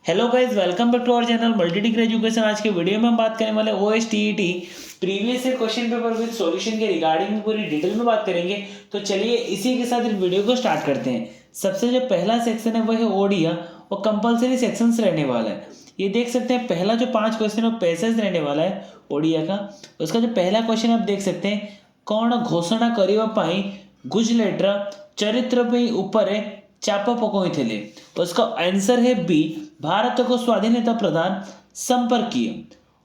Hello guys, welcome back to our channel multi degree education. आज के video में हम बात करने वाले OSTET previous year question paper with solution के रिगार्डिंग पूरी डिटेल में बात करेंगे। तो चलिए इसी के साथ इस वीडियो को स्टार्ट करते हैं। सबसे जो पहला सेक्शन है वो है ओडिया और कंपलसरी सेक्शंस रहने वाला है। ये देख सकते हैं पहला जो 5 क्वेश्चन है पैसेज रहने वाला है ओडिया का। उसका जो पहला क्वेश्चन आप देख सकते हैं, कौन घोषणा करिबा पाई गुजलेटर चरित्र पे ऊपर चाप पकोईथिले। उसका आंसर है बी, भारत को स्वाधीनता प्रदान संपर्क किए।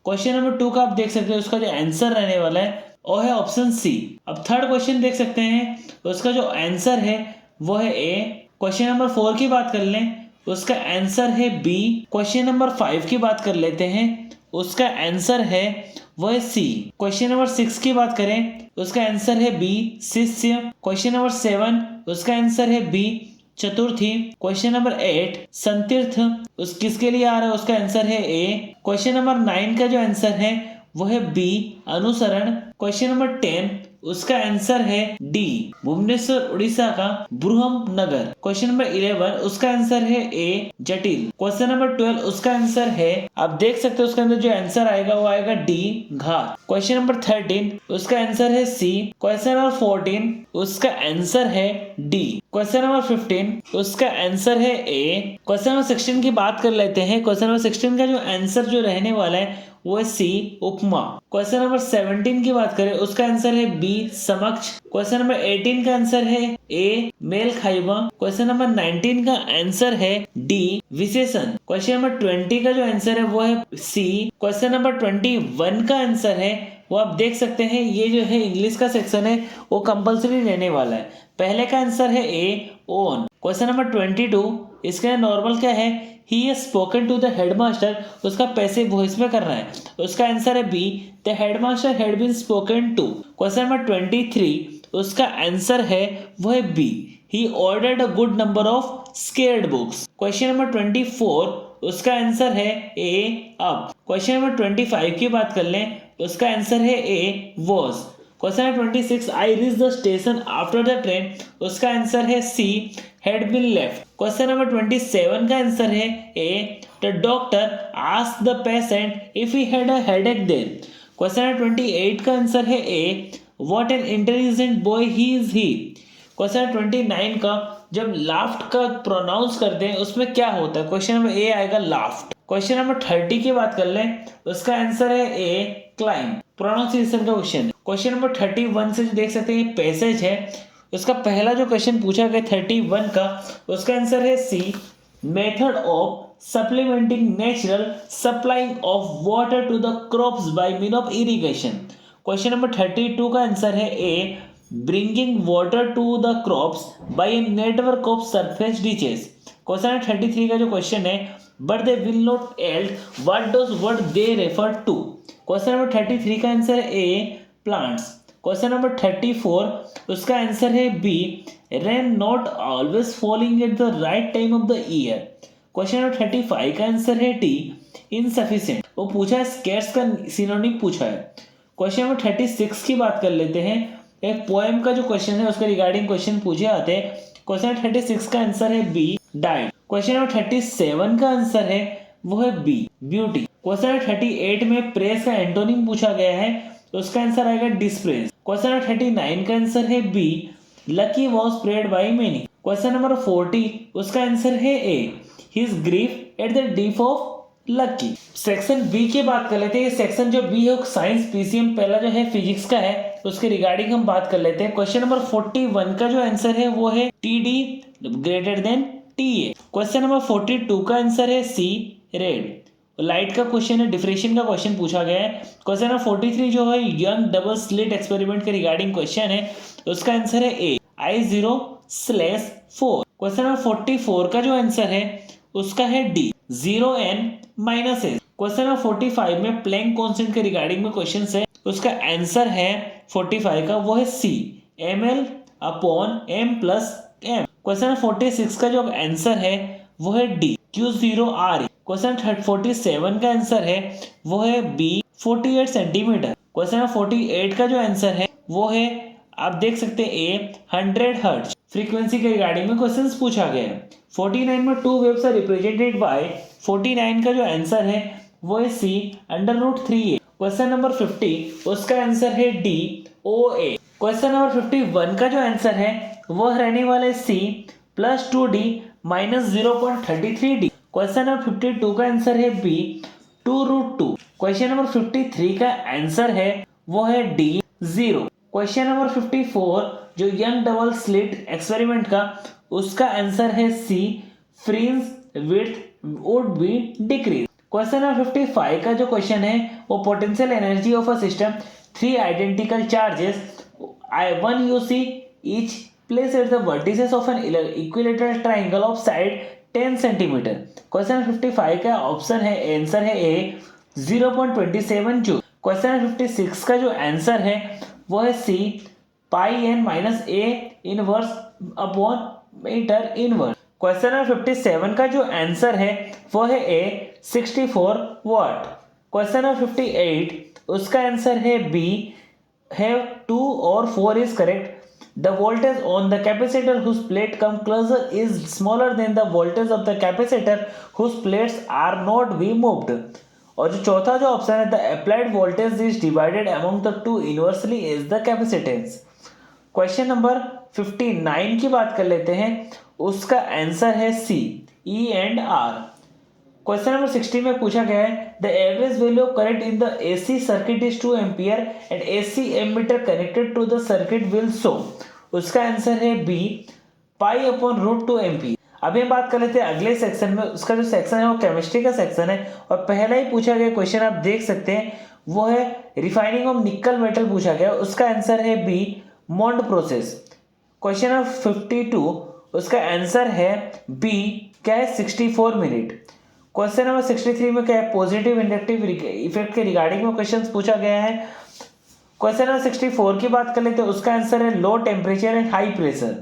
क्वेश्चन नंबर 2 का आप देख सकते हैं, उसका जो आंसर रहने वाला है वो है ऑप्शन सी। अब थर्ड क्वेश्चन देख सकते हैं, उसका जो आंसर है वो है ए। क्वेश्चन नंबर 4 की बात कर लें, उसका आंसर है बी। क्वेश्चन नंबर 5 की बात कर लेते हैं, उसका आंसर है वो है सी। क्वेश्चन नंबर 6 की बात करें, उसका आंसर है बी, शिष्य। क्वेश्चन नंबर 7 उसका आंसर है बी, चतुर्थी। क्वेश्चन नंबर 8 संतीर्थ उस किसके लिए आ रहा है, उसका आंसर है ए। क्वेश्चन नंबर 9 का जो आंसर है वो है बी, अनुसरण। क्वेश्चन नंबर 10 उसका आंसर है डी, भुवनेश्वर उड़ीसा का बृहम नगर। क्वेश्चन नंबर 11 उसका आंसर है ए, जटिल। क्वेश्चन नंबर 12 उसका आंसर है, आप देख सकते हो उसके अंदर जो आंसर आएगा वो आएगा डी, घाट। क्वेश्चन नंबर 13 उसका आंसर है सी। क्वेश्चन नंबर 14 उसका आंसर है डी। क्वेश्चन नंबर 15 उसका आंसर है ए। क्वेश्चन नंबर 16 की बात कर लेते हैं। क्वेश्चन नंबर 16 का जो आंसर जो रहने वाला है वो है सी, उपमा। क्वेश्चन नंबर 17 की बात करें, उसका आंसर है बी, समक्ष। क्वेश्चन नंबर 18 का आंसर है ए, मेल खाइबा। क्वेश्चन नंबर 19 का आंसर है डी, विशेषण। क्वेश्चन नंबर 20 का जो आंसर है वो है सी। क्वेश्चन नंबर 21 का आंसर है वो आप देख सकते हैं, ये जो है इंग्लिश का सेक्शन है वो कंपलसरी रहने वाला है। पहले का आंसर है ए, ओन। क्वेश्चन नंबर 22 इसका नॉर्मल क्या है, he has spoken to the headmaster, उसका पैसिव वॉइस में कर रहा है। उसका आंसर है B, the headmaster had been spoken to. Question number 23 उसका आंसर है वो है B, he ordered a good number of scared books. Question number 24 उसका आंसर है ए, अप। क्वेश्चन नंबर 25 की बात कर लें, उसका आंसर है A, was. Question number 26 I reach the station after the train, उसका आंसर है C, had been left. Question number 27 का आंसर है A, the doctor asked the patient if he had a headache then. Question number 28 का answer है A, what an intelligent boy he is he. Question number 29 का जब laughed का pronounce करते हैं उसमें क्या होता है, क्वेश्चन नंबर ए आएगा लाफ्ट। क्वेश्चन नंबर 30 की बात कर लें, उसका आंसर है ए, क्लाइंब। प्रोनाउंसिएशन का क्वेश्चन। क्वेश्चन नंबर 31 से जो देख सकते हैं पैसेज है, उसका पहला जो क्वेश्चन पूछा गया 31 का, उसका आंसर है C, method of supplementing natural supplying of water to the crops by mean of irrigation. Question number 32 का आंसर है A, bringing water to the crops by a network of surface ditches. Question number 33 का जो question है, but they will not yield, what does word they refer to. Question number 33 का answer है ए, plants. Question number 34 उसका answer है B, rain not always falling at the right time of the year. Question number 35 का answer है D, insufficient. वो पूछा है scarce का सिनोनिम पूछा है। क्वेश्चन नंबर 36 की बात कर लेते हैं, एक पोएम का जो क्वेश्चन है उसके रिगार्डिंग क्वेश्चन पूछे आते हैं। क्वेश्चन नंबर 36 का आंसर है बी, डाइड। क्वेश्चन नंबर 37 का आंसर है वो है बी, ब्यूटी। क्वेश्चन नंबर 38 में प्रेस का एंटोनिम पूछा गया है, तो उसका आंसर आएगा डिस्प्रेस। क्वेश्चन नंबर 39 का आंसर है B, Lucky was prayed by many. Question number 40 उसका आंसर है A, his grief at the deep of Lucky. Section B की बात कर लेते हैं। सेक्शन जो बी है साइंस पीसीएम, पहला जो है फिजिक्स का है, उसके रिगार्डिंग हम बात कर लेते हैं। क्वेश्चन नंबर 41 का जो आंसर है वो है T D greater than T A. Question number 42 का आंसर है सी, रेड। लाइट का क्वेश्चन है, डिफरेंशिएशन का क्वेश्चन पूछा गया है। क्वेश्चन नंबर 43 जो है यंग डबल स्लिट एक्सपेरिमेंट के रिगार्डिंग क्वेश्चन है, उसका आंसर है ए, I0/4। क्वेश्चन नंबर 44 का जो आंसर है उसका है डी, 0n-s। क्वेश्चन नंबर 45 में प्लैंक कांस्टेंट के रिगार्डिंग में क्वेश्चन है, उसका आंसर है 45 का वो है सी, ml/m+m। क्वेश्चन नंबर 46 का जो आंसर है वो है डी, Q0r। क्वेश्चन 47 का आंसर है वो है बी, 48 सेंटीमीटर। क्वेश्चन नंबर 48 का जो आंसर है वो है, आप देख सकते हैं ए, 100 हर्ट्ज। फ्रीक्वेंसी के रिगार्डिंग में क्वेश्चंस पूछा गया है। 49 में 2 वेव्स आर रिप्रेजेंटेड बाय 49 का जो आंसर है वो है सी √3a। क्वेश्चन नंबर 50 उसका आंसर है डी OA। क्वेश्चन नंबर 51 का जो आंसर है वो रहने वाला है सी +2d - 0.33d। क्वेश्चन नंबर 52 का आंसर है बी 2√2। क्वेश्चन नंबर 53 का आंसर है वो है डी 0। क्वेश्चन नंबर 54 जो यंग डबल स्लिट एक्सपेरिमेंट का उसका आंसर है C fringe width would be decrease. Question number 55 का जो क्वेश्चन है वो potential energy of a system 3 identical charges 1 you see each place at the vertices of an equilateral triangle of side 10 cm। Question 55 का option है answer है ए 0.27 joule. Question 56 का जो answer है वो है C πn - a inverse upon metre inverse. Question number 57 का जो आंसर है वो है ए 64 वाट। क्वेश्चन नंबर 58 उसका आंसर है बी है 2 और 4 is correct। The voltage on the capacitor whose plate come closer is smaller than the voltage of the capacitor whose plates are not be moved। और जो चौथा जो ऑप्शन है the applied voltage is divided among the two inversely is the capacitance। Question number 59 की बात कर लेते हैं, उसका आंसर है C E and R। Question number 60 में पूछा गया है the average value of current in the AC circuit is 2 ampere and AC ammeter connected to the circuit will show. उसका आंसर है बी π/√2 एम्पियर। अभी हम बात कर लेते हैं अगले सेक्शन में। उसका जो सेक्शन है वो केमिस्ट्री का सेक्शन है और पहला ही पूछा गया क्वेश्चन आप देख सकते हैं वो है रिफाइनिंग ऑफ निकल मेटल पूछा गया। उसका आंसर है बी मोंड प्रोसेस। क्वेश्चन नंबर 52 उसका आंसर है बी क्या है 64 मिनट। क्वेश्चन नंबर 63 में क्या है पॉजिटिव इंडक्टिव इफेक्ट के रिगार्डिंग में क्वेश्चन पूछा गया है। क्वेश्चन नंबर 64 की बात कर लेते हैं, उसका आंसर है low temperature and high pressure.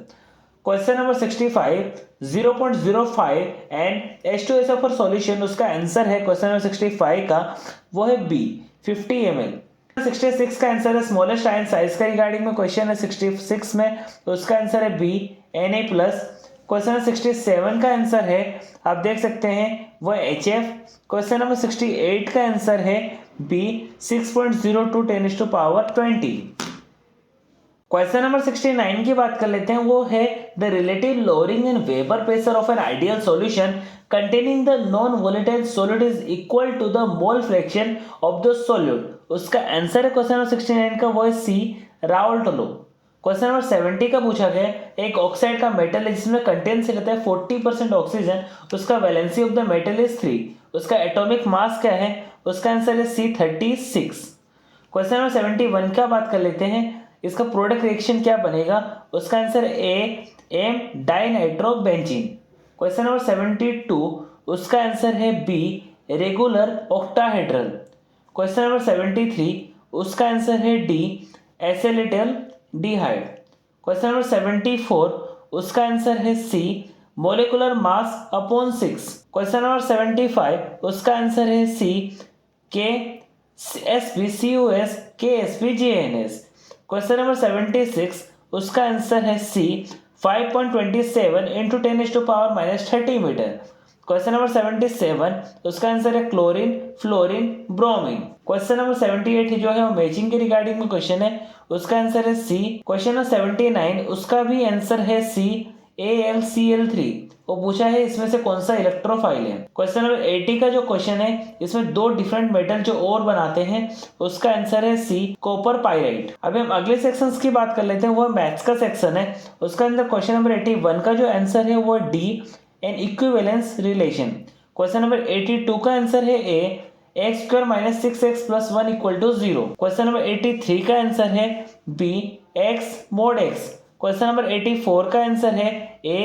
Question number 65 0.05 and H2SO4 solution, उसका आंसर है क्वेश्चन नंबर 65 का वो है बी 50 ml। 66 का आंसर है स्मॉलेस्ट आयन साइज का रिगार्डिंग में क्वेश्चन है 66 में, तो उसका आंसर है बी Na+। क्वेश्चन नंबर 67 का आंसर है आप देख सकते हैं वो HF। क्वेश्चन नंबर 68 का आंसर है बी 6.02 10⁻20। क्वेश्चन नंबर 69 की बात कर लेते हैं, वो है the relative lowering in vapour pressure of an ideal solution containing the non volatile solid is equal to the mole fraction of the solute. उसका आंसर है क्वेश्चन नंबर 69 का वो है C Raoult law. Question number 70 का पूछा गया एक oxide का मेटल है जिसमें कंटेंस रहता है 40% ऑक्सीजन, उसका valency of the metal is 3, उसका एटॉमिक मास क्या है, उसका आंसर है C36। क्वेश्चन नंबर 71 का बात कर लेते हैं, इसका प्रोडक्ट रिएक्शन क्या बनेगा, उसका answer A M dinitrobenzene. Question number 72 उसका आंसर है B regular octahedral. Question number 73 उसका आंसर है D acetaldehyde. Question number 74 उसका आंसर है C molecular mass upon 6। Question number 75 उसका आंसर है C KSpCuS KSpGNS। Question number 76 उसका answer है सी 5.27 × 10⁻30 मीटर। क्वेश्चन नंबर 77 उसका आंसर है chlorine fluorine bromine. Question number 78 जो है वो मैचिंग के रिगार्डिंग में क्वेश्चन है, उसका आंसर है सी। क्वेश्चन नंबर 79 उसका भी आंसर है सी AlCl3। वो पूछा है इसमें से कौन सा इलेक्ट्रोफाइल है। क्वेश्चन नंबर 80 का जो क्वेश्चन है इसमें दो डिफरेंट मेटल जो और बनाते हैं, उसका आंसर है सी कॉपर पाइराइट। अभी हम अगले सेक्शंस की बात कर लेते हैं, वो मैथ्स का सेक्शन है। उसका अंदर क्वेश्चन नंबर 81 का जो आंसर है वो D N equivalence relation. Question number 82 का आंसर है ए x² - 6x + 1 = 0। क्वेश्चन नंबर 83 का आंसर है B x mod x। Question number 84 का आंसर है a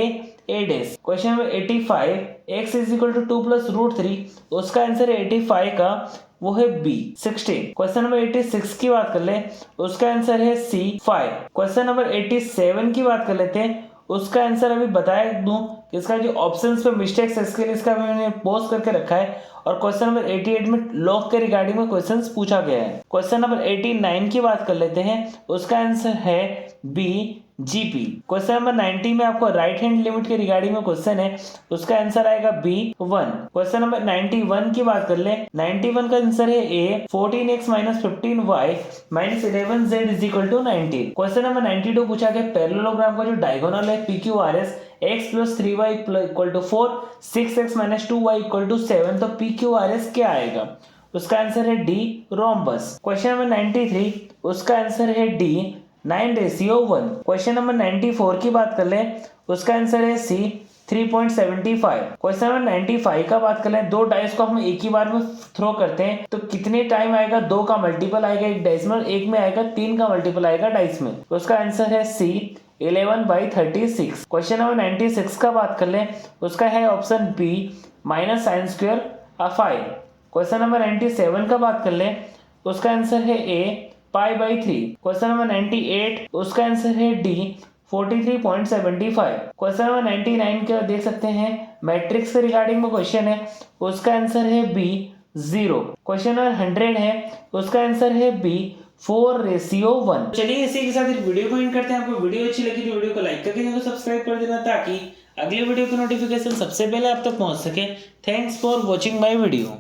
dash. Question number 85 x = 2 + √3, उसका आंसर है 85 का वो है बी 16। क्वेश्चन नंबर 86 की बात कर ले, उसका आंसर है सी 5। क्वेश्चन नंबर 87 की बात कर लेते हैं, उसका आंसर अभी बताया दूं कि इसका जो ऑप्शंस पे मिस्टेक्स है इसके लिए इसका मैंने पोस्ट करके रखा है। और क्वेश्चन नंबर 88 में लॉग के रिगार्डिंग में क्वेश्चंस पूछा गया है। क्वेश्चन नंबर 89 की बात कर लेते हैं, उसका आंसर है बी जीपी। क्वेश्चन नंबर 90 में आपको राइट हैंड लिमिट के रिगार्डिंग में क्वेश्चन है, उसका आंसर आएगा B1। क्वेश्चन नंबर 91 की बात कर ले, 91 का आंसर है A, 14x - 15y - 11z = 19। Question number 92 पूछा गया पैरेललोग्राम का जो डायगोनल है PQRS x + 3y = 4, 6x - 2y = 7, तो PQRS क्या आएगा? उसका आंसर है D, रोम्बस। क्वेश्चन नंबर 93 उसका आंसर है D, 9:1। क्वेश्चन नंबर 94 की बात कर ले, उसका आंसर है C, 3.75। क्वेश्चन नंबर 95 का बात कर ले, दो डाइस को हम एक ही बार में थ्रो करते हैं तो कितने टाइम आएगा? 2 का मल्टीपल आएगा एक डाइस में, और एक में आएगा 3 का मल्टीपल आएगा डाइस में। उसका आंसर है C, 11/36। क्वेश्चन नंबर 96 का बात कर ले, उसका है option B, -sin² 5। Question number 97 का बात कर ले, उसका आंसर है A, π/3। क्वेश्चन नंबर 98 उसका आंसर है D, 43.75। क्वेश्चन नंबर 99 के देख सकते हैं मैट्रिक्स के रिगार्डिंग में क्वेश्चन है, उसका आंसर है B, 0। क्वेश्चन नंबर 100 है, उसका आंसर है B, 4:1। चलिए इसी के साथ इस वीडियो को एंड करते हैं। आपको वीडियो अच्छी लगी तो वीडियो को लाइक करके चैनल को सब्सक्राइब कर देना ताकि अगले वीडियो की नोटिफिकेशन सबसे पहले आप तक पहुंच सके। Thanks for watching my video.